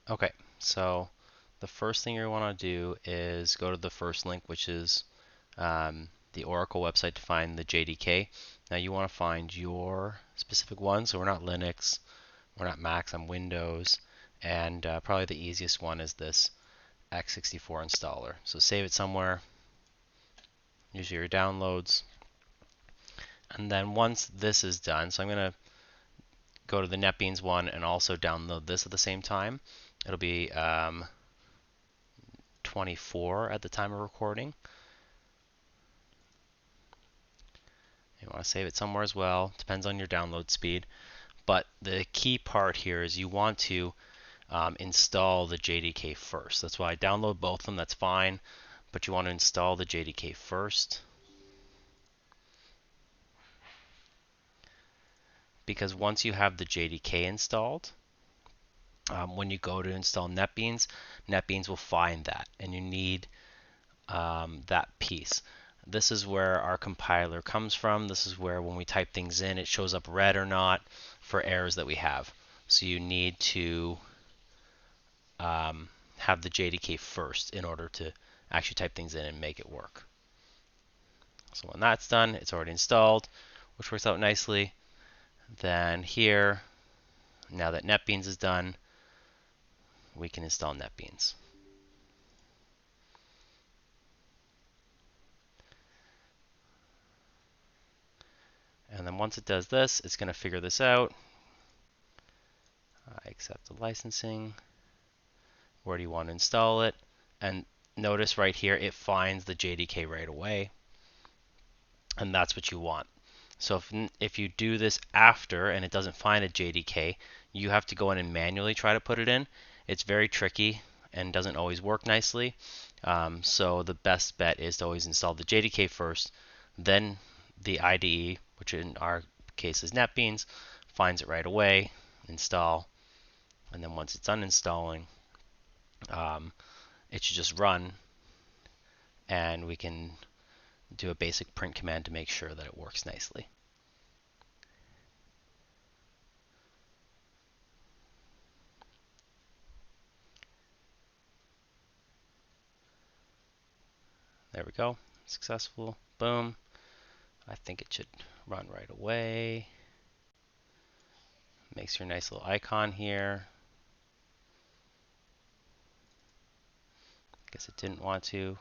Okay, so the first thing you want to do is go to the first link, which is the Oracle website to find the JDK. Now you want to find your specific one. So we're not Linux, we're not Macs, I'm Windows, and probably the easiest one is this x64 installer. So save it somewhere, use your downloads, and then once this is done, so I'm going to go to the Netbeans one and also download this at the same time. It'll be 24 at the time of recording. You want to save it somewhere as well. Depends on your download speed. But the key part here is you want to install the JDK first. That's why I download both of them. That's fine. But you want to install the JDK first. Because once you have the JDK installed, when you go to install Netbeans, Netbeans will find that. And you need that piece. This is where our compiler comes from. This is where when we type things in, it shows up red or not for errors that we have. So you need to have the JDK first in order to actually type things in and make it work. So when that's done, it's already installed, which works out nicely. Then here, now that Netbeans is done, we can install Netbeans. And then once it does this, it's going to figure this out. I accept the licensing. Where do you want to install it? And notice right here, it finds the JDK right away. And that's what you want. So if you do this after and it doesn't find a JDK, you have to go in and manually try to put it in. It's very tricky and doesn't always work nicely. So the best bet is to always install the JDK first, then the IDE, which in our case is Netbeans, finds it right away, install, and then once it's done installing, it should just run, and we can do a basic print command to make sure that it works nicely. There we go, successful, boom. I think it should run right away. Makes your nice little icon here. Guess it didn't want to.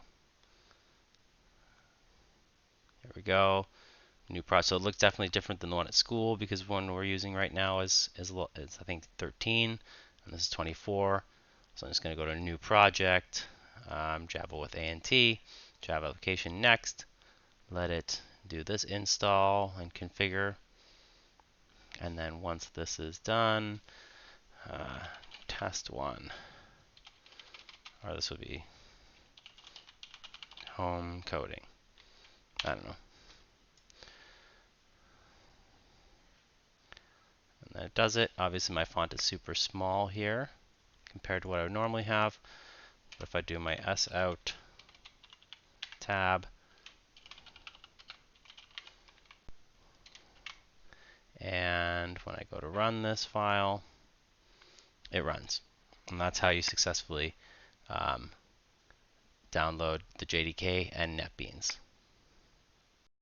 There we go. New project. So it looks definitely different than the one at school because one we're using right now is I think 13 and this is 24. So I'm just going to go to a new project, Java with ANT, Java application next. Let it do this install and configure. And then once this is done, test one, or this would be home coding. I don't know. And then it does it. Obviously my font is super small here compared to what I would normally have. But if I do my S out tab and when I go to run this file, it runs. And that's how you successfully download the JDK and Netbeans.